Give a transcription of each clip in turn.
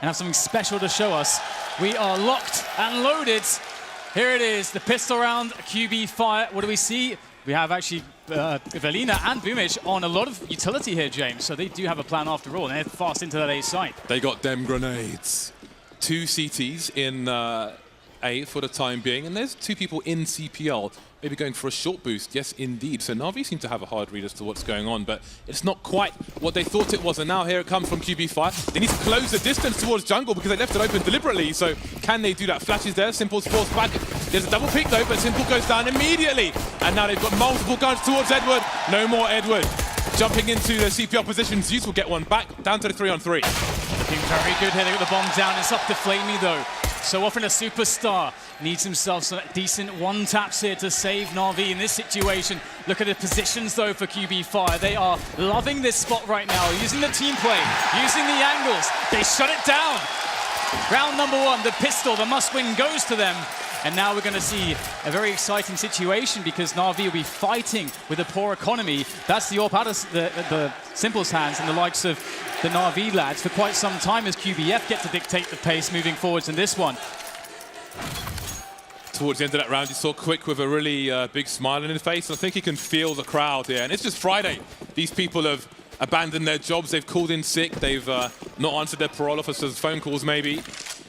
and have something special to show us. We are locked and loaded. Here it is, the pistol round, QB fire. What do we see? We have actually Velina and Boomic on a lot of utility here, James. So they do have a plan after all, and they're fast into that A site. They got them grenades. 2 CTs in A for the time being, and there's 2 people in CPL, maybe going for a short boost. Yes, indeed. So Na'Vi seem to have a hard read as to what's going on, but it's not quite what they thought it was. And now here it comes from QB Fire. They need to close the distance towards jungle because they left it open deliberately. So can they do that? Flashes there. Simple's forced back. There's a double pick though, but Simple goes down immediately. And now they've got multiple guns towards Edward. No more Edward. Jumping into the CPL position. Zeus will get one back. Down to the 3-on-3. Looking very good here. They got the bomb down. It's up to Flamey though. So often a superstar needs himself some decent one-taps here to save Na'Vi in this situation. Look at the positions, though, for QB Fire. They are loving this spot right now, using the team play, using the angles. They shut it down. Round number 1, the pistol, the must-win goes to them. And now we're going to see a very exciting situation because Na'Vi will be fighting with a poor economy. That's the AWP out of the Simple's hands and the likes of the Na'Vi lads for quite some time as QBF get to dictate the pace moving forwards in this one. Towards the end of that round, you saw Quick with a really big smile on his face. I think he can feel the crowd here. And it's just Friday. These people have abandoned their jobs. They've called in sick. They've not answered their parole officers' phone calls, maybe.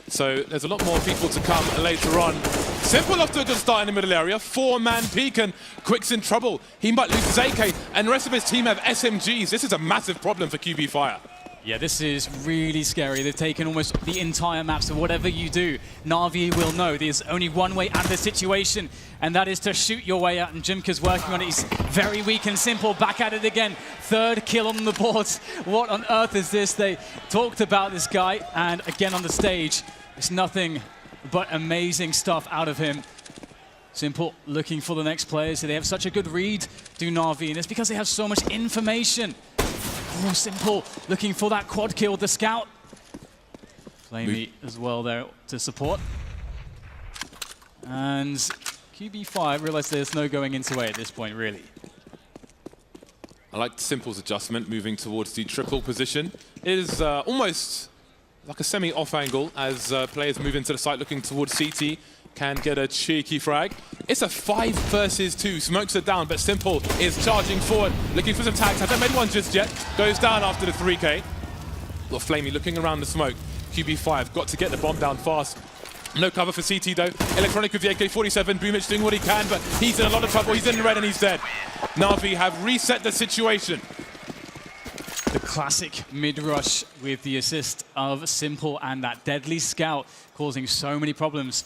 So there's a lot more people to come later on. Simple off to a good start in the middle area. 4-man peek, and Quick's in trouble. He might lose his AK, and the rest of his team have SMGs. This is a massive problem for QB Fire. Yeah, this is really scary. They've taken almost the entire map, so whatever you do, Na'Vi will know there's only one way out of the situation, and that is to shoot your way out, and Jimka's working on it. He's very weak and Simple, back at it again. 3rd kill on the board. What on earth is this? They talked about this guy, and again on the stage, it's nothing but amazing stuff out of him. Simple looking for the next players. They have such a good read, do Na'Vi, and it's because they have so much information. Oh, Simple looking for that quad kill with the scout. Flamey as well there to support. And QB5 realized there's no going into A at this point, really. I like Simple's adjustment, moving towards the triple position. It is almost like a semi-off angle as players move into the site looking towards CT. Can get a cheeky frag. It's a 5 versus 2. Smokes are down, but Simple is charging forward, looking for some tags. Hasn't made one just yet. Goes down after the 3K. Got Flamey looking around the smoke. QB5 got to get the bomb down fast. No cover for CT though. Electronic with the AK-47. Boomic doing what he can, but he's in a lot of trouble. He's in the red and he's dead. Na'Vi have reset the situation. The classic mid-rush with the assist of Simple and that deadly scout causing so many problems.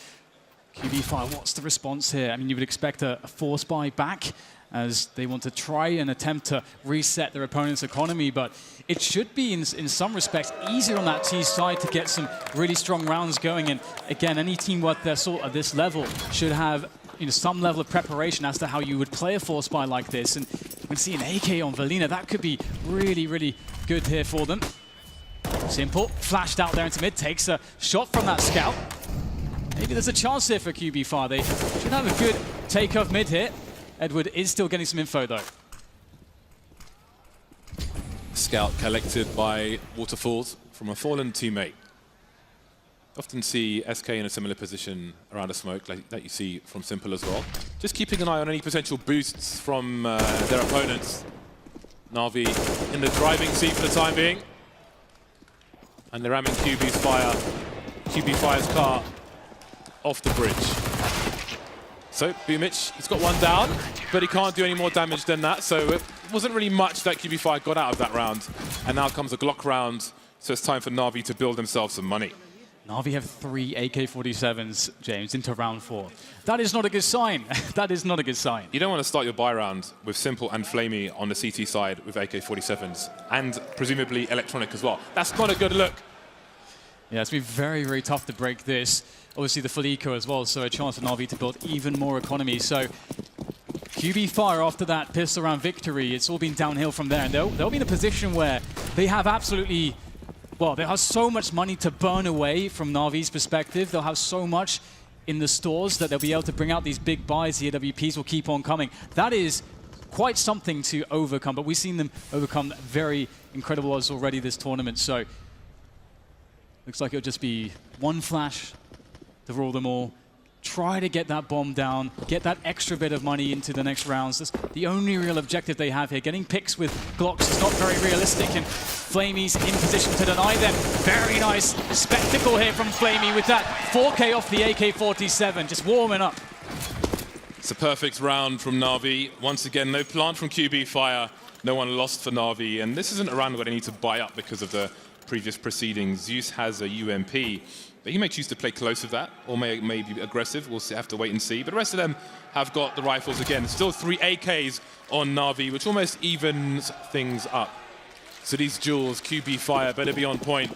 QB5, what's the response here? I mean, you would expect a force buy back as they want to try and attempt to reset their opponent's economy, but it should be, in some respects, easier on that T side to get some really strong rounds going. And again, any team worth their salt at this level should have some level of preparation as to how you would play a force buy like this. And you can see an AK on Velina. That could be really, really good here for them. Simple, flashed out there into mid, takes a shot from that scout. Maybe there's a chance here for QB5. They should have a good take-off mid here. Edward is still getting some info, though. Scout collected by Waterfalls from a fallen teammate. Often see SK in a similar position around a smoke, like that you see from Simple as well. Just keeping an eye on any potential boosts from their opponents. Na'Vi in the driving seat for the time being. And they're ramming QB Fire's car off the bridge. So Boomic, he's got one down, but he can't do any more damage than that. So it wasn't really much that QB Fire got out of that round. And now comes a Glock round, so it's time for Na'Vi to build themselves some money. Na'Vi have 3 AK-47s, James, into round 4. That is not a good sign. That is not a good sign. You don't want to start your buy round with Simple and Flamey on the CT side with AK-47s, and presumably Electronic as well. That's not a good look. Yeah, it's been very, very tough to break this. Obviously the full eco as well, so a chance for Na'Vi to build even more economy. So QB Fire, after that pistol round victory, it's all been downhill from there, and they'll be in a position where they have absolutely, well, they have so much money to burn away from Na'Vi's perspective. They'll have so much in the stores that they'll be able to bring out these big buys. The AWPs will keep on coming. That is quite something to overcome, but we've seen them overcome very incredible odds already this tournament. So Looks like it'll just be one flash to rule them all. Try to get that bomb down, get that extra bit of money into the next rounds. That's the only real objective they have here. Getting picks with Glocks is not very realistic, and Flamey's in position to deny them. Very nice spectacle here from Flamey with that 4K off the AK-47, just warming up. It's a perfect round from Na'Vi. Once again, no plant from QB Fire. No one lost for Na'Vi, and this isn't a round where they need to buy up because of the previous proceedings. Zeus has a UMP. But he may choose to play close with that, or may be aggressive. We'll have to wait and see. But the rest of them have got the rifles again. Still 3 AKs on Na'Vi, which almost evens things up. So these duels, QB Fire better be on point,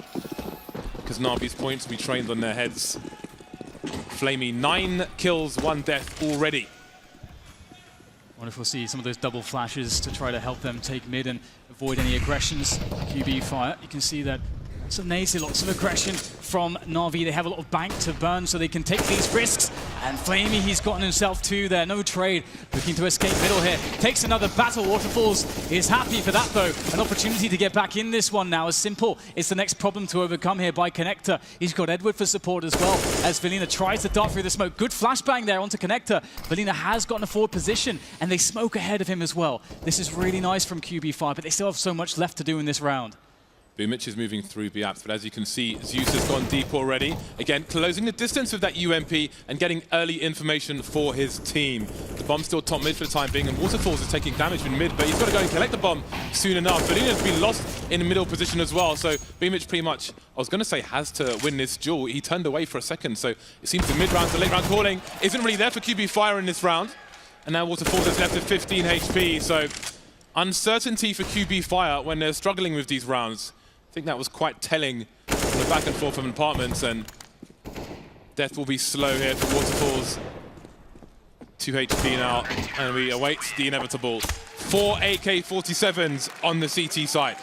because Na'Vi's points will be trained on their heads. Flamey, 9 kills, 1 death already. I wonder if we'll see some of those double flashes to try to help them take mid and avoid any aggressions. QB Fire, you can see that lots of nades, lots of aggression from Na'Vi. They have a lot of bank to burn, so they can take these risks. And Flamey, he's gotten himself 2 there. No trade. Looking to escape middle here. Takes another battle. Waterfalls is happy for that, though. An opportunity to get back in this one now. As Simple is the next problem to overcome here by Connector. He's got Edward for support as well, as Velina tries to dart through the smoke. Good flashbang there onto Connector. Velina has gotten a forward position, and they smoke ahead of him as well. This is really nice from QB5, but they still have so much left to do in this round. Mitch is moving through Biaps, but as you can see, Zeus has gone deep already. Again, closing the distance with that UMP and getting early information for his team. The bomb's still top mid for the time being, and Waterfalls is taking damage from mid, but he's got to go and collect the bomb soon enough. Velina's been lost in the middle position as well, so Mitch pretty much, I was going to say, has to win this duel. He turned away for a second, so it seems the mid-round to late-round calling isn't really there for QB Fire in this round. And now Waterfalls is left with 15 HP, so uncertainty for QB Fire when they're struggling with these rounds. I think that was quite telling from the back and forth from Apartments, and death will be slow here for Waterfalls. 2 HP now, and we await the inevitable. 4 AK-47s on the CT side.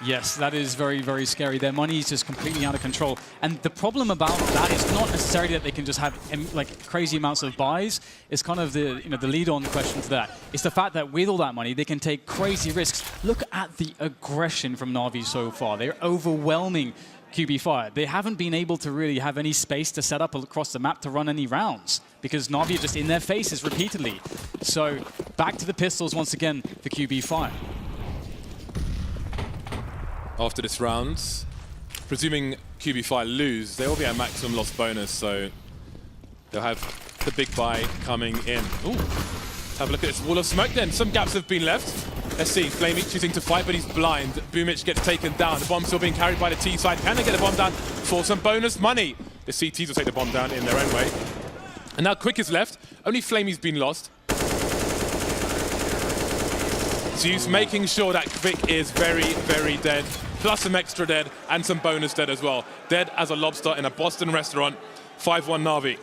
Yes, that is very, very scary. Their money is just completely out of control. And the problem about that is not necessarily that they can just have like crazy amounts of buys. It's kind of the the lead-on question to that. It's the fact that with all that money, they can take crazy risks. Look at the aggression from Na'Vi so far. They're overwhelming QB Fire. They haven't been able to really have any space to set up across the map to run any rounds because Na'Vi are just in their faces repeatedly. So back to the pistols once again for QB Fire. After this round, presuming QB Fire lose, they will be at maximum loss bonus, so they'll have the big buy coming in. Ooh, let's have a look at this wall of smoke then. Some gaps have been left. Let's see, Flamey choosing to fight, but he's blind. Boomich gets taken down. The bomb's still being carried by the T side. Can they get the bomb down for some bonus money? The CTs will take the bomb down in their own way. And now Quick is left. Only Flamey's been lost. Zeus making sure that Quick is very, very dead. Plus some extra dead and some bonus dead as well. Dead as a lobster in a Boston restaurant. 5-1 Na'Vi.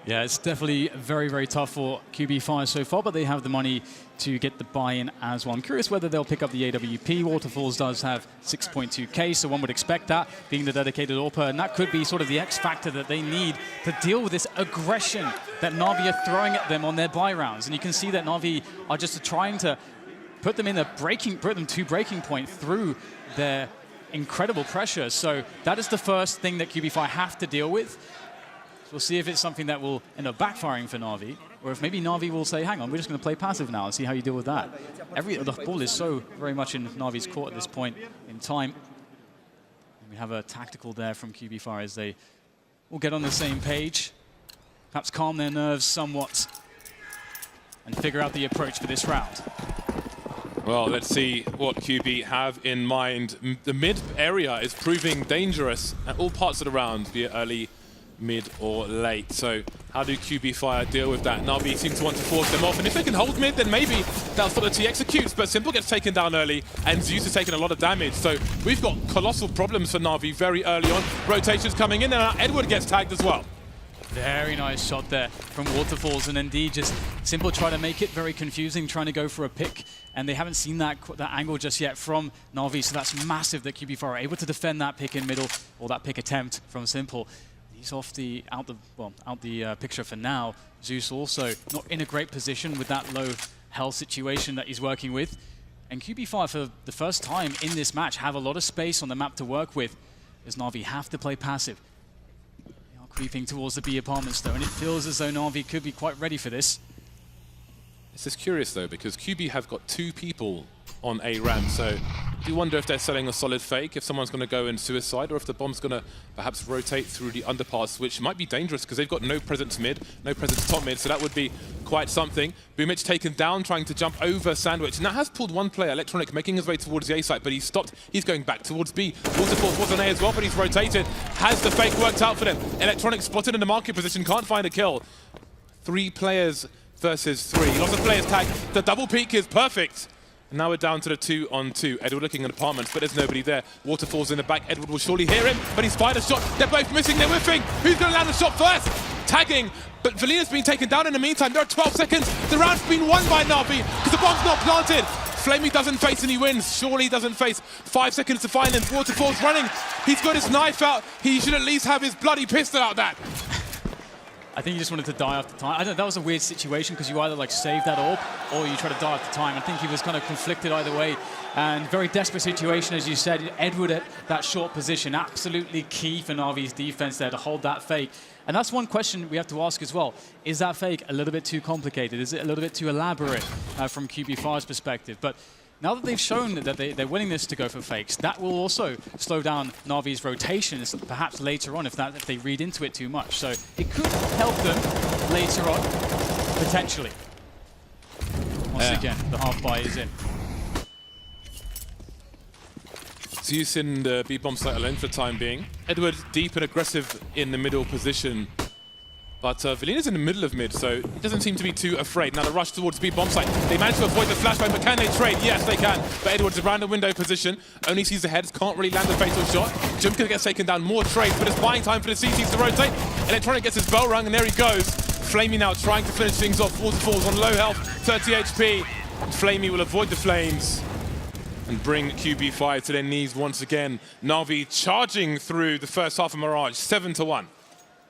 Yeah, it's definitely very, very tough for QB Fire so far, but they have the money to get the buy-in as well. I'm curious whether they'll pick up the AWP. Waterfalls does have 6.2k, so one would expect that, being the dedicated AWPer, and that could be sort of the X factor that they need to deal with this aggression that Na'Vi are throwing at them on their buy rounds. And you can see that Na'Vi are just trying to put them to breaking point through their incredible pressure. So that is the first thing that QB Fire have to deal with. So we'll see if it's something that will end up backfiring for Na'Vi, or if maybe Na'Vi will say, hang on, we're just going to play passive now and see how you deal with that. The ball is so very much in Na'Vi's court at this point in time. And we have a tactical there from QB Fire as they will get on the same page, perhaps calm their nerves somewhat, and figure out the approach for this round. Well, let's see what QB have in mind. The mid area is proving dangerous at all parts of the round, be it early, mid, or late. So how do QB Fire deal with that? Na'Vi seems to want to force them off, and if they can hold mid, then maybe that'll stop the T executes, but Simple gets taken down early, and Zeus is taking a lot of damage. So we've got colossal problems for Na'Vi very early on. Rotations coming in, and now Edward gets tagged as well. Very nice shot there from Waterfalls, and indeed just Simple trying to make it very confusing, trying to go for a pick, and they haven't seen that angle just yet from Na'Vi, so that's massive that QB Fire are able to defend that pick in middle, or that pick attempt from Simple. He's off out the picture for now. Zeus also not in a great position with that low health situation that he's working with, and QB Fire for the first time in this match have a lot of space on the map to work with. Does Na'Vi have to play passive? They are creeping towards the B apartments though, and it feels as though Na'Vi could be quite ready for this. This is curious though, because QB have got 2 people on A ramp, so do you wonder if they're selling a solid fake, if someone's going to go in suicide, or if the bomb's going to perhaps rotate through the underpass, which might be dangerous because they've got no presence mid, no presence top mid, so that would be quite something. Boomich taken down, trying to jump over Sandwich, and that has pulled one player, Electronic, making his way towards the A site, but he's stopped. He's going back towards B. Waterfalls was on A as well, but he's rotated. Has the fake worked out for them? Electronic spotted in the market position, can't find a kill. 3 players versus 3. Lots of players tag. The double peek is perfect. And now we're down to the 2-on-2. Edward looking at apartments, but there's nobody there. Waterfall's in the back. Edward will surely hear him, but he's fired a shot. They're both missing. They're whiffing. Who's going to land the shot first? Tagging, but Valina's been taken down in the meantime. There are 12 seconds. The round's been won by Na'Vi because the bomb's not planted. Flamey doesn't face and he wins. Surely he doesn't face. 5 seconds to find him. Waterfall's running. He's got his knife out. He should at least have his bloody pistol out that. I think he just wanted to die after time. I don't know, that was a weird situation because you either like save that orb or you try to die after time. I think he was kind of conflicted either way. And very desperate situation, as you said. Edward at that short position, absolutely key for Na'Vi's defense there to hold that fake. And that's one question we have to ask as well. Is that fake a little bit too complicated? Is it a little bit too elaborate from QB5's perspective? But now that they've shown that their willingness to go for fakes, that will also slow down Na'Vi's rotations, perhaps later on if they read into it too much. So it could help them later on, potentially. Once again, the half buy is in. Zeus in the B-bomb site alone for the time being. Edward deep and aggressive in the middle position. But Valina's in the middle of mid, so he doesn't seem to be too afraid. Now the rush towards B-bomb site. They managed to avoid the flashbang, but can they trade? Yes, they can. But Edward's around the window position. Only sees the heads, can't really land the fatal shot. Jumka gets taken down, more trades, but it's buying time for the CTs to rotate. Electronic gets his bell rung, and there he goes. Flamey now trying to finish things off. Waterfalls on low health, 30 HP. Flamey will avoid the flames and bring QB5 to their knees once again. Na'Vi charging through the first half of Mirage, 7-1.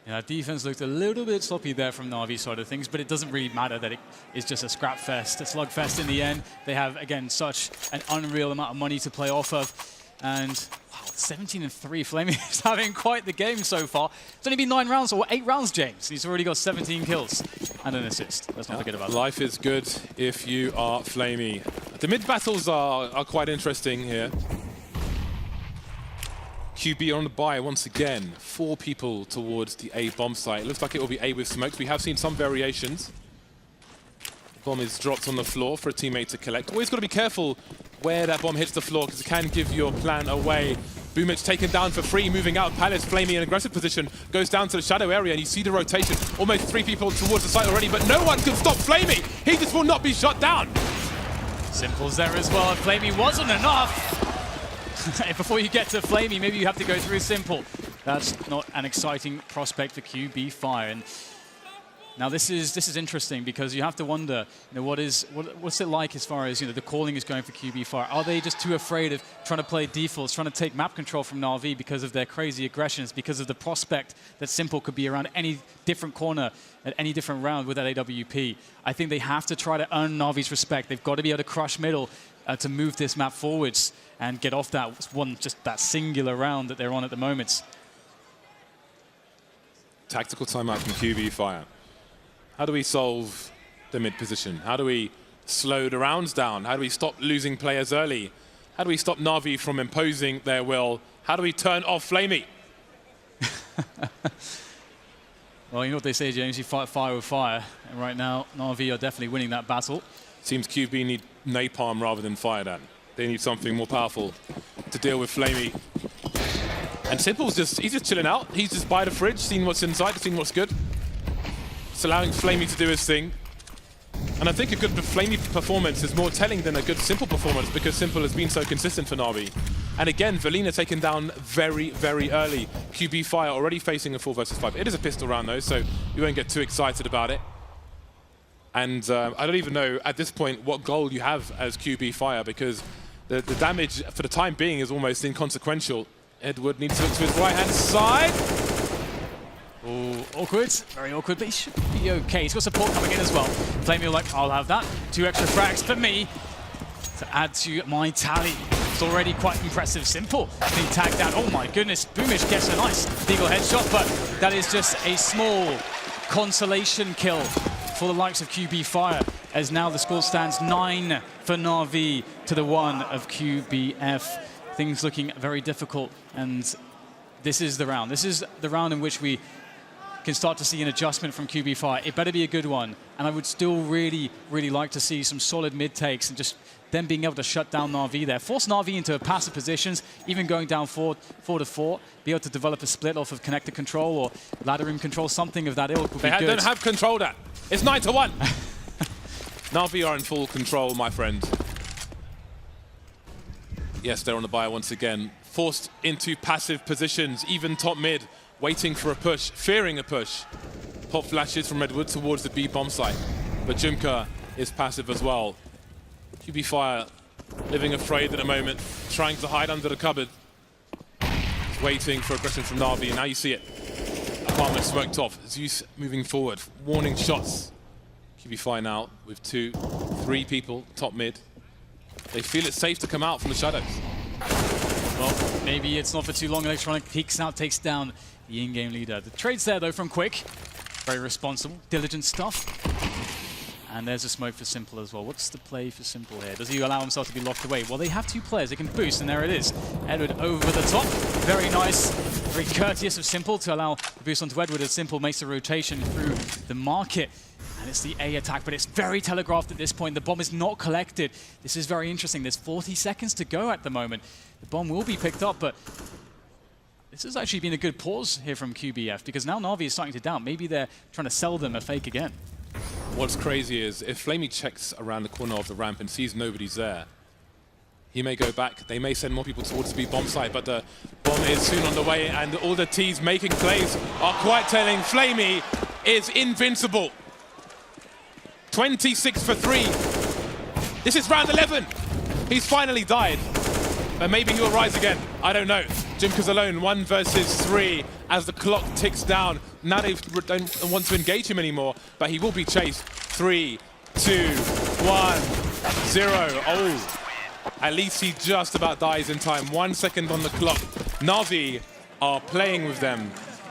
Yeah, defense looked a little bit sloppy there from Na'Vi's side of things, but it doesn't really matter that it is just a scrap fest, a slugfest in the end. They have, again, such an unreal amount of money to play off of. And, wow, 17-3. Flamey is having quite the game so far. It's only been 9 rounds, or 8 rounds, James. He's already got 17 kills and an assist. Let's not forget about that. Life is good if you are Flamey. The mid battles are quite interesting here. QB on the buy once again. 4 people towards the A bomb site. It looks like it will be A with smokes. We have seen some variations. Bomb is dropped on the floor for a teammate to collect. Always got to be careful where that bomb hits the floor because it can give your plan away. Boomich taken down for free, moving out. Palace, Flamey in aggressive position, goes down to the shadow area and you see the rotation. Almost 3 people towards the site already, but no one can stop Flamey. He just will not be shut down. Simple's there as well. Flamey wasn't enough. Before you get to Flamey, maybe you have to go through Simple. That's not an exciting prospect for QB5. And now this is interesting because you have to wonder, what's it like as far as the calling is going for QB5? Are they just too afraid of trying to play defaults, trying to take map control from Na'Vi because of their crazy aggressions, because of the prospect that Simple could be around any different corner at any different round with that AWP? I think they have to try to earn Na'Vi's respect. They've got to be able to crush middle to move this map forwards and get off that just that singular round that they're on at the moment. Tactical timeout from QB5. How do we solve the mid position? How do we slow the rounds down? How do we stop losing players early? How do we stop Na'Vi from imposing their will? How do we turn off Flamey? Well, you know what they say, James, you fight fire with fire. And right now, Na'Vi are definitely winning that battle. Seems QB need napalm rather than fire dan. They need something more powerful to deal with Flamey. And Simple's he's just chilling out. He's just by the fridge, seeing what's inside, seeing what's good. Just allowing Flamey to do his thing. And I think a good Flamey performance is more telling than a good Simple performance because Simple has been so consistent for Na'Vi. And again, Valina taken down very, very early. QB Fire already facing a 4 versus 5. It is a pistol round though, so we won't get too excited about it. And I don't even know at this point what goal you have as QB Fire because the damage for the time being is almost inconsequential. Edward needs to look to his right-hand side. Oh, awkward. Very awkward, but he should be okay. He's got support coming in as well. Flamey like, I'll have that. 2 extra frags for me to add to my tally. It's already quite impressive. Simple being tagged down. Oh my goodness, Boomish gets a nice Deagle headshot, but that is just a small consolation kill for the likes of QB Fire, as now the score stands 9 for Na'Vi to the 1 of QBF. Things looking very difficult, and this is the round. This is the round in which we can start to see an adjustment from QB Fire. It better be a good one, and I would still really like to see some solid mid takes and just them being able to shut down Na'Vi there. Force Na'Vi into passive positions, even going down 4 to 4, be able to develop a split off of connector control or ladder room control, something of that ilk would be good. They don't have control that. It's 9 to 1. Na'Vi are in full control, my friend. Yes, they're on the buy once again. Forced into passive positions, even top mid, waiting for a push, fearing a push. Pop flashes from Redwood towards the B bomb site, but Jumka is passive as well. QB Fire living afraid at the moment, trying to hide under the cupboard. Waiting for aggression from Na'Vi, and now you see it. Apartment smoked off. Zeus moving forward, warning shots. QB Fire now with 2, 3 people, top mid. They feel it's safe to come out from the shadows. Well, maybe it's not for too long. Electronic peeks out, takes down the in-game leader. The trade's there though from Quick. Very responsible, diligent stuff. And there's a smoke for Simple as well. What's the play for Simple here? Does he allow himself to be locked away? Well, they have 2 players. They can boost, and there it is. Edward over the top. Very nice, very courteous of Simple to allow the boost onto Edward as Simple makes a rotation through the market. And it's the A attack, but it's very telegraphed at this point. The bomb is not collected. This is very interesting. There's 40 seconds to go at the moment. The bomb will be picked up, but this has actually been a good pause here from QBF, because now Na'Vi is starting to doubt. Maybe they're trying to sell them a fake again. What's crazy is if Flamey checks around the corner of the ramp and sees nobody's there, he may go back. They may send more people towards the B bomb site, but the bomb is soon on the way, and all the T's making plays are quite telling. Flamey is invincible. 26 for 3. This is round 11. He's finally died. But maybe he will rise again. I don't know. Jimka's alone, 1 versus 3 as the clock ticks down. Now they don't want to engage him anymore, but he will be chased. 3, 2, 1, 0. Oh, at least he just about dies in time. 1 second on the clock. Na'Vi are playing with them.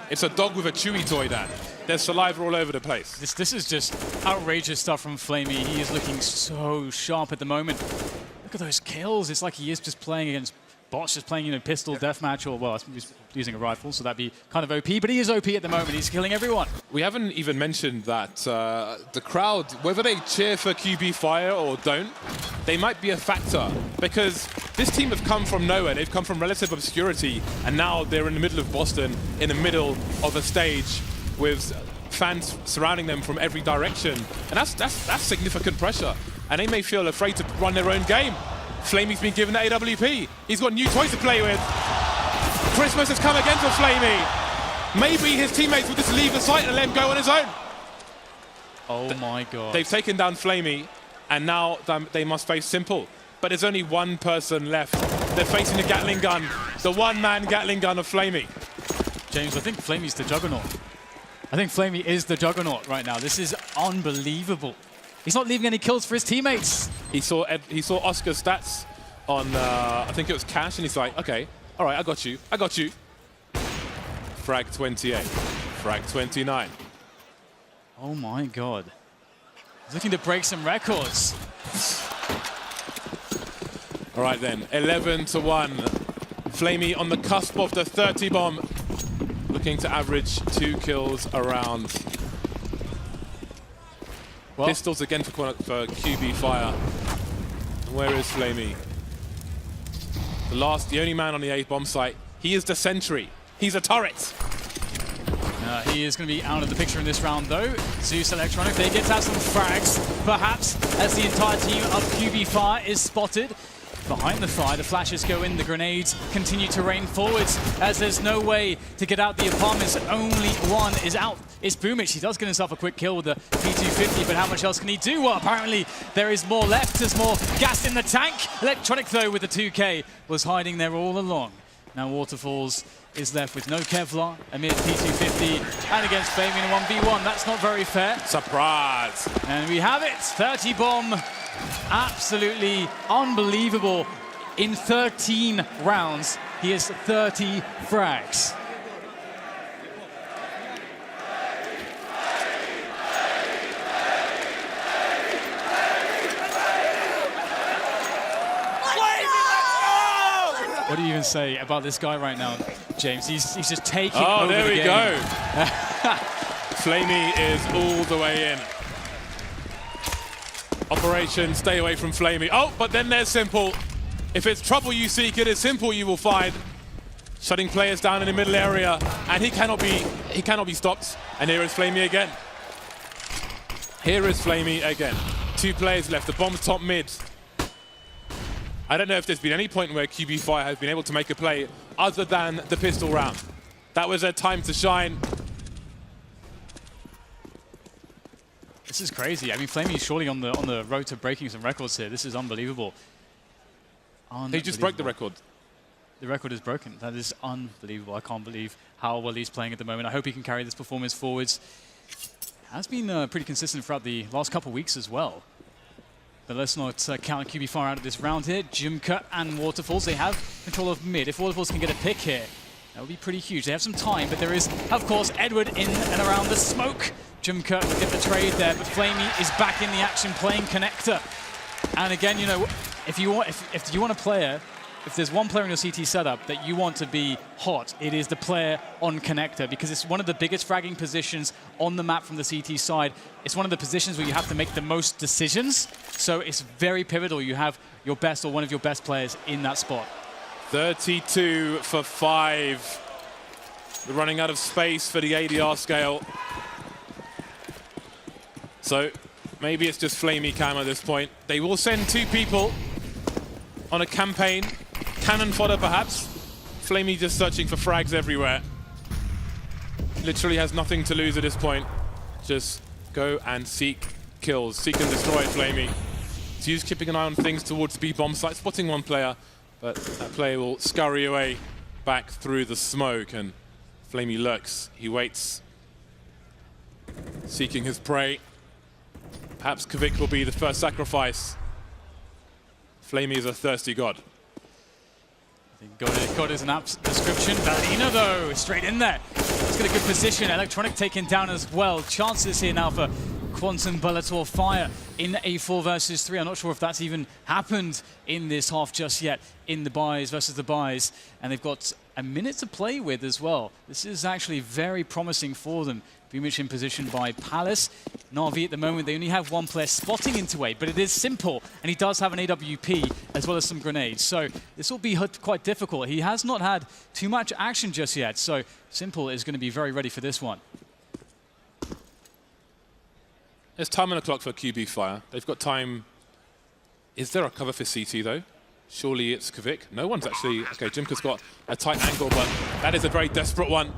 It's a dog with a chewy toy, Dan. There's saliva all over the place. This is just outrageous stuff from Flamey. He is looking so sharp at the moment. Look at those kills. It's like he is just playing against bots, just playing in a pistol deathmatch, or, well, he's using a rifle, so that'd be kind of OP, but he is OP at the moment. He's killing everyone. We haven't even mentioned that the crowd, whether they cheer for QB Fire or don't, they might be a factor, because this team have come from nowhere. They've come from relative obscurity, and now they're in the middle of Boston, in the middle of a stage with fans surrounding them from every direction. And that's significant pressure. And they may feel afraid to run their own game. Flamey's been given the AWP. He's got new toys to play with. Christmas has come again for Flamey. Maybe his teammates will just leave the site and let him go on his own. Oh my God. They've taken down Flamey, and now they must face Simple. But there's only 1 person left. They're facing the Gatling gun, the one-man Gatling gun of Flamey. James, I think Flamey's the juggernaut. I think Flamey is the juggernaut right now. This is unbelievable. He's not leaving any kills for his teammates. He saw Oscar's stats on, I think it was Cash, and he's like, okay, all right, I got you. Frag 28, frag 29. Oh my God. He's looking to break some records. All right then, 11 to 1. Flamey on the cusp of the 30 bomb. Looking to average 2 kills a round. Well, pistols again for QB Fire. And where is Flamey? The only man on the A bomb site. He is the sentry. He's a turret. He is going to be out of the picture in this round, though. Zeus Electronic, they get to have some frags, perhaps, as the entire team of QB Fire is spotted. Behind the fire, the flashes go in, the grenades continue to rain forwards as there's no way to get out the apartments. Only one is out. It's Boomish. He does get himself a quick kill with the P250, but how much else can he do? Well, apparently there is more left. There's more gas in the tank. Electronic, though, with the 2K, was hiding there all along. Now Waterfalls is left with no Kevlar amid P250 and against Flamey in a 1v1. That's not very fair. Surprise. And we have it. 30 bomb. Absolutely unbelievable. In 13 rounds, he has 30 frags. What do you even say about this guy right now, James? He's just taking over there the we game. go. Flamey is all the way in. Operation stay away from Flamey. Oh, but then there's Simple. If it's trouble you seek, it is Simple you will find. Shutting players down in the middle area, and he cannot be stopped. And here is Flamey again. Here is Flamey again. 2 players left, the bomb's top mid. I don't know if there's been any point where QB Fire has been able to make a play other than the pistol round. That was their time to shine. This is crazy. I mean, Flamey is surely on the road to breaking some records here. This is unbelievable. He just broke the record. The record is broken. That is unbelievable. I can't believe how well he's playing at the moment. I hope he can carry this performance forwards. Has been pretty consistent throughout the last couple of weeks as well. But let's not count QB Fire out of this round here. Jimka and Waterfalls, they have control of mid. If Waterfalls can get a pick here, that would be pretty huge. They have some time, but there is, of course, Edward in and around the smoke. Jimka will get the trade there, but Flamey is back in the action playing connector. And again, you know, if you want a player, if there's one player in your CT setup that you want to be hot, it is the player on connector, because it's one of the biggest fragging positions on the map from the CT side. It's one of the positions where you have to make the most decisions. So it's very pivotal. You have your best or one of your best players in that spot. 32 for 5. We're running out of space for the ADR scale. So maybe it's just Flamey Cam at this point. They will send 2 people on a campaign. Cannon fodder, perhaps. Flamey just searching for frags everywhere. Literally has nothing to lose at this point. Just go and seek kills. Seek and destroy Flamey. He's keeping an eye on things towards B-bomb site, spotting one player, but that player will scurry away back through the smoke, and Flamey lurks. He waits, seeking his prey. Perhaps Kvik will be the first sacrifice. Flamey is a thirsty god. I think God is an apt description. Valina, though, straight in there. He's got a good position. Electronic taken down as well. Chances here now for Quantum Bellator Fire in a 4 versus 3. I'm not sure if that's even happened in this half just yet in the buys versus the buys. And they've got a minute to play with as well. This is actually very promising for them. Beamish in position by Palace. Na'Vi at the moment, they only have 1 player spotting into A, but it is Simple, and he does have an AWP as well as some grenades. So this will be quite difficult. He has not had too much action just yet, so Simple is going to be very ready for this one. There's time on the clock for QB Fire. They've got time. Is there a cover for CT, though? Surely it's Kvik. No one's actually... Okay, Jimka's got a tight angle, but that is a very desperate one.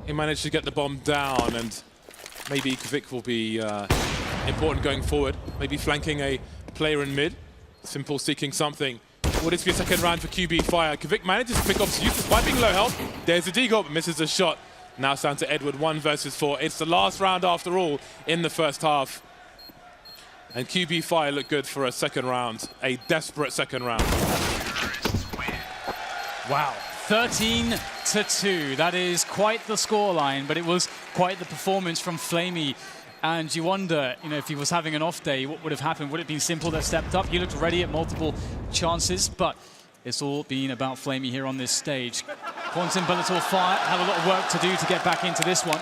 He managed to get the bomb down, and maybe Kvik will be important going forward. Maybe flanking a player in mid. Simple seeking something. Will this be a second round for QB Fire? Kvik manages to pick off Zeus despite being low health. There's a deagle, but misses a shot. Now it's down to Edward, 1 versus 4. It's the last round after all in the first half. And QB Fire look good for a second round, a desperate second round. Wow. 13-2. That is quite the scoreline, but it was quite the performance from Flamey. And you wonder, you know, if he was having an off day, what would have happened? Would it have been Simple that stepped up? He looked ready at multiple chances, but it's all been about Flamey here on this stage. Quantum Bellator Fire have a lot of work to do to get back into this one.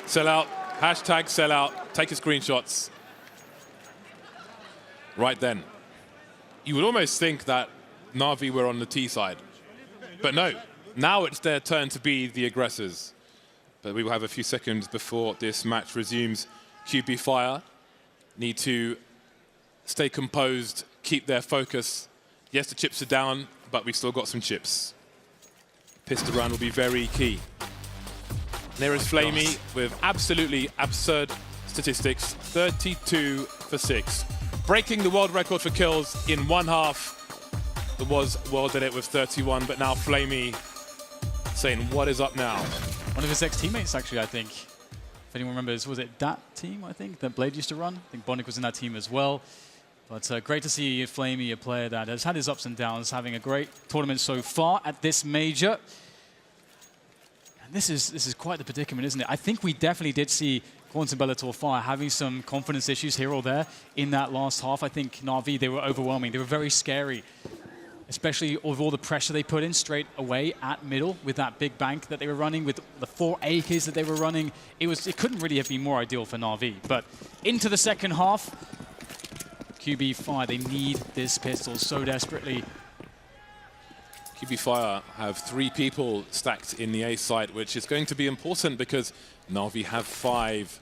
Sell out. Hashtag sell out. Take your screenshots. Right then. You would almost think that Na'Vi were on the T side. But no, now it's their turn to be the aggressors. But we will have a few seconds before this match resumes. QB Fire need to stay composed, keep their focus. Yes, the chips are down, but we've still got some chips. Pistol round will be very key. There is Flamey with absolutely absurd statistics, 32 for 6. Breaking the world record for kills in 1 half. The World did it with 31, but now Flamey saying, what is up now? One of his ex-teammates, actually, I think. If anyone remembers, was it that team, I think, that Blade used to run? I think Bonic was in that team as well. But great to see Flamey, a player that has had his ups and downs, having a great tournament so far at this major. And this is quite the predicament, isn't it? I think we definitely did see Quantum Bellator Fire having some confidence issues here or there in that last half. I think Na'Vi, they were overwhelming. They were very scary, especially with all the pressure they put in straight away at middle with that big bank that they were running, with the 4 AKs that they were running. It couldn't really have been more ideal for Na'Vi. But into the second half, QB Fire, they need this pistol so desperately. QB Fire have 3 people stacked in the A site, which is going to be important because Na'Vi have 5.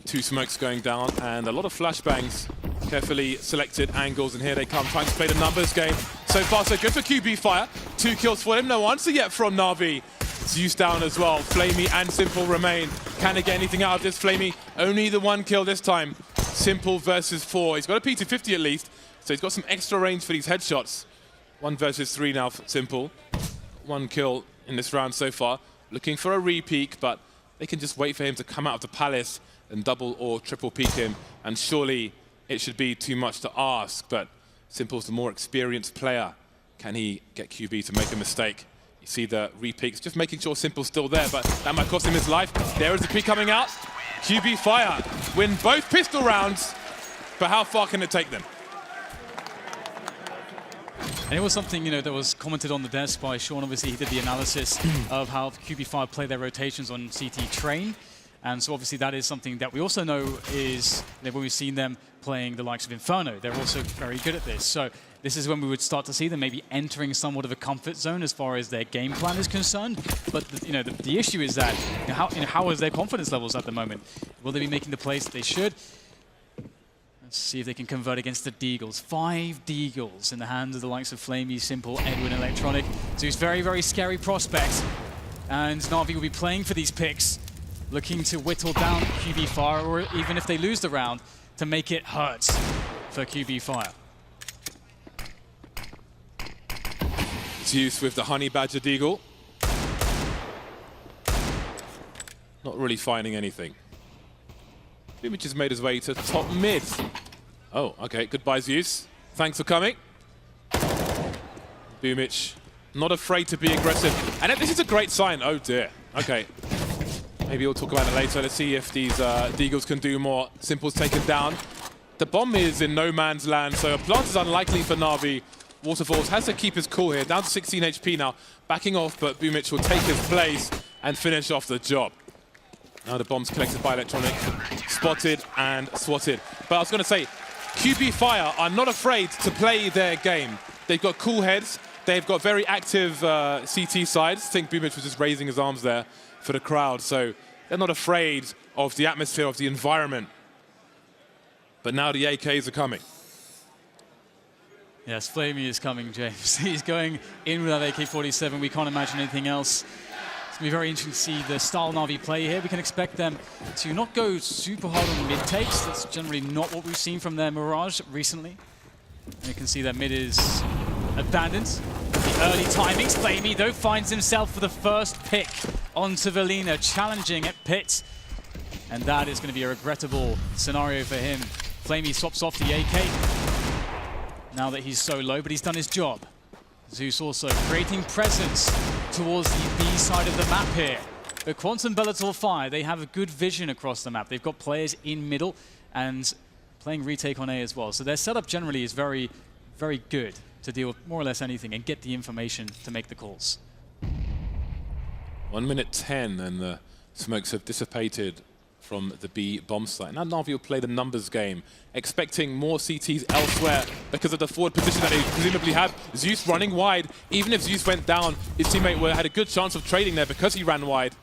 2 smokes going down and a lot of flashbangs, carefully selected angles, and here they come, trying to play the numbers game. So far so good for QB Fire. 2 kills for him, no answer yet from Na'Vi. Zeus down as well. Flamey and Simple remain. Can they get anything out of this? Flamey only the 1 kill this time. Simple versus 4. He's got a P250 at least, so he's got some extra range for these headshots. 1 versus 3 now for Simple. 1 kill in this round so far. Looking for a re-peek, but they can just wait for him to come out of the palace and double or triple peek him, and surely it should be too much to ask, but Simple's the more experienced player. Can he get QB to make a mistake? You see the re-peeks, just making sure Simple's still there, but that might cost him his life. There is the peek coming out. QB Fire win both pistol rounds, but how far can it take them? And it was something, that was commented on the desk by Sean. Obviously, he did the analysis of how QB Fire play their rotations on CT Train. And so obviously that is something that we also know is when we've seen them playing the likes of Inferno. They're also very good at this. So this is when we would start to see them maybe entering somewhat of a comfort zone as far as their game plan is concerned. But the issue is that how is their confidence levels at the moment? Will they be making the plays that they should? Let's see if they can convert against the Deagles. 5 Deagles in the hands of the likes of Flamey, Simple, Edwin, Electronic. So it's very, very scary prospects. And Na'Vi will be playing for these picks, looking to whittle down QB Fire, or even if they lose the round, to make it hurt for QB Fire. Zeus with the Honey Badger Deagle. Not really finding anything. Boomich has made his way to top mid. Oh, okay, goodbye Zeus. Thanks for coming. Boomich, not afraid to be aggressive. And this is a great sign. Oh dear, okay. Maybe we'll talk about it later. Let's see if these Deagles can do more. Simple's taken down. The bomb is in no man's land, so a plant is unlikely for Na'Vi. Waterfalls has to keep his cool here. Down to 16 HP now. Backing off, but Boomich will take his place and finish off the job. Now the bomb's collected by Electronic. Spotted and swatted. But I was going to say, QB Fire are not afraid to play their game. They've got cool heads. They've got very active CT sides. I think Boomich was just raising his arms there for the crowd, so they're not afraid of the atmosphere, of the environment. But now the AKs are coming. Yes, Flamey is coming, James. He's going in with that AK-47. We can't imagine anything else. It's going to be very interesting to see the style Na'Vi play here. We can expect them to not go super hard on mid takes. That's generally not what we've seen from their Mirage recently. And you can see that mid is abandoned. The early timings. Flamey, though, finds himself for the first pick onto Velina, challenging at pit. And that is going to be a regrettable scenario for him. Flamey swaps off the AK now that he's so low, but he's done his job. Zeus also creating presence towards the B side of the map here. But Quantum Bellator Fire, they have a good vision across the map. They've got players in middle and playing retake on A as well. So their setup generally is very, very good to deal with more or less anything and get the information to make the calls. 1 minute 10 and the smokes have dissipated from the B bomb site. Now Na'Vi will play the numbers game, expecting more CTs elsewhere because of the forward position that they presumably have. Zeus running wide. Even if Zeus went down, his teammate had a good chance of trading there because he ran wide.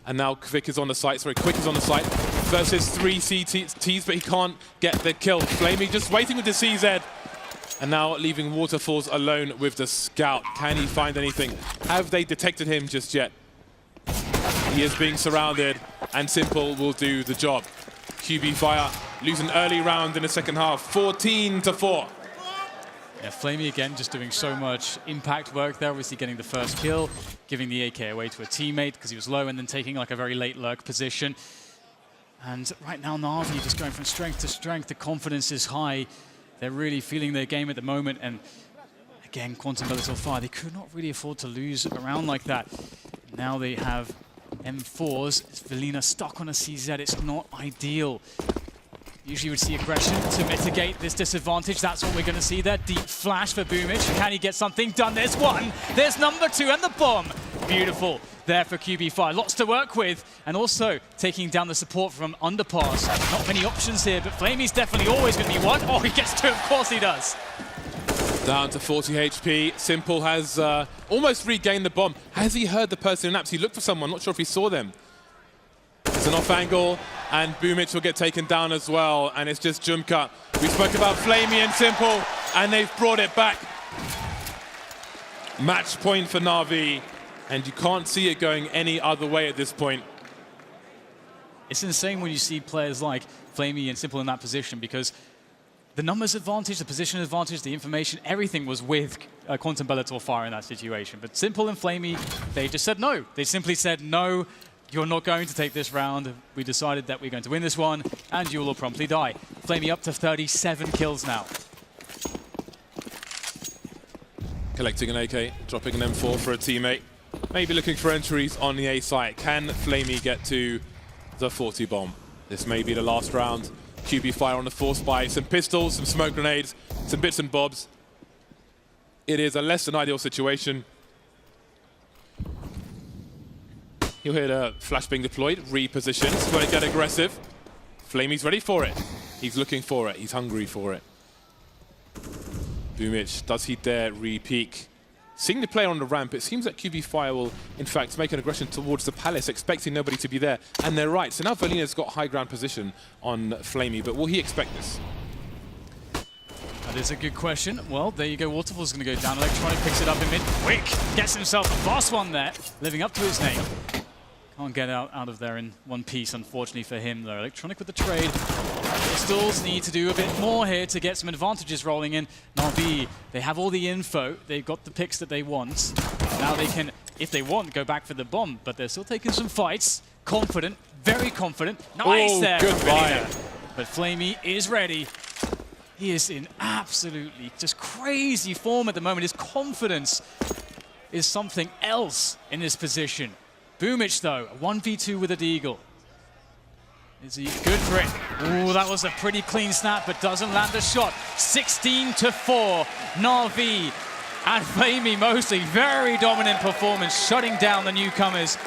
And now Quick is on the site, Quick is on the site versus 3 CTs, but he can't get the kill. Flamey just waiting with the CZ. And now leaving Waterfalls alone with the scout. Can he find anything? Have they detected him just yet? He is being surrounded, and Simple will do the job. QB Fire lose an early round in the second half, 14-4. Yeah, Flamey again just doing so much impact work there, obviously getting the first kill, giving the AK away to a teammate because he was low, and then taking like a very late lurk position. And right now, Na'Vi just going from strength to strength. The confidence is high. They're really feeling their game at the moment. And again, Quantum Bellator Fire, they could not really afford to lose a round like that. Now they have M4s. Velina stuck on a CZ. It's not ideal. Usually we'd see aggression to mitigate this disadvantage. That's what we're going to see there. Deep flash for Boomich. Can he get something done? There's one. There's number two and the bomb. Beautiful there for QB5. Lots to work with. And also taking down the support from Underpass. Not many options here, but Flamey's definitely always going to be one. Oh, he gets two. Of course he does. Down to 40 HP. Simple has almost regained the bomb. Has he heard the person in Naps? He looked for someone. Not sure if he saw them. It's an off angle, and Boomich will get taken down as well. And it's just Jumka. We spoke about Flamey and Simple, and they've brought it back. Match point for Na'Vi, and you can't see it going any other way at this point. It's insane when you see players like Flamey and Simple in that position, because the numbers advantage, the position advantage, the information, everything was with Quantum Bellator Fire in that situation. But Simple and Flamey, they just said no. They simply said, no, you're not going to take this round. We decided that we're going to win this one, and you will promptly die. Flamey up to 37 kills now. Collecting an AK, dropping an M4 for a teammate. Maybe looking for entries on the A site. Can Flamey get to the 40 bomb? This may be the last round. QB Fire on the force by some pistols, some smoke grenades, some bits and bobs. It is a less than ideal situation. You'll hear the flash being deployed, repositioned, going to get aggressive. Flamey's ready for it. He's looking for it. He's hungry for it. Boomich, does he dare re-peek? Seeing the player on the ramp, it seems that QB Fire will, in fact, make an aggression towards the Palace, expecting nobody to be there. And they're right. So now Velina's got high ground position on Flamey, but will he expect this? That is a good question. Well, there you go. Waterfall's going to go down. Electronic picks it up in mid. Quick! Gets himself a fast one there, living up to his name. Can't get out of there in one piece, unfortunately for him, though. Electronic with the trade. Pistols need to do a bit more here to get some advantages rolling in. Na'Vi, they have all the info. They've got the picks that they want. Now they can, if they want, go back for the bomb, but they're still taking some fights. Confident, very confident. Nice there. Good fire. But Flamey is ready. He is in absolutely just crazy form at the moment. His confidence is something else in this position. Boomich, though, 1v2 with a Deagle. Is he good for it? Ooh, that was a pretty clean snap, but doesn't land a shot. 16-4, Na'Vi and Flamey mostly. Very dominant performance, shutting down the newcomers.